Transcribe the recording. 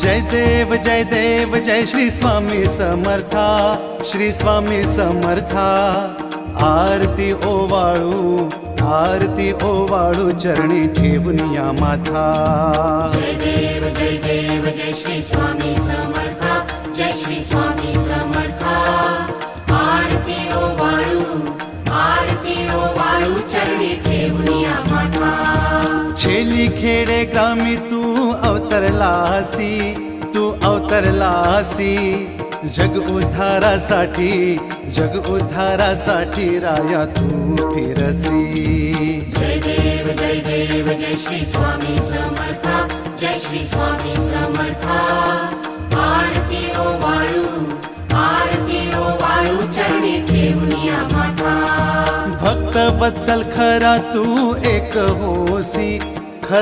जय देव जय श्री स्वामी समर्था, श्री स्वामी समर्था। आरती ओवाळू चरणी ठेवून या माथा। जय देव जय श्री स्वामी समर्था, जय श्री स्वामी समर्था। आरती ओवाळू चरणी ठेवून या माथा। छेली खेडे ग्रामी तू अवतरलासी, जग उद्धारासाठी राया तू फिरसी। जय देव जय श्री स्वामी समर्था, जय श्री स्वामी समर्था। आरती ओवाळू चरणी ठेवून या माथा। भक्त वत्सल खरा तू एक होसी,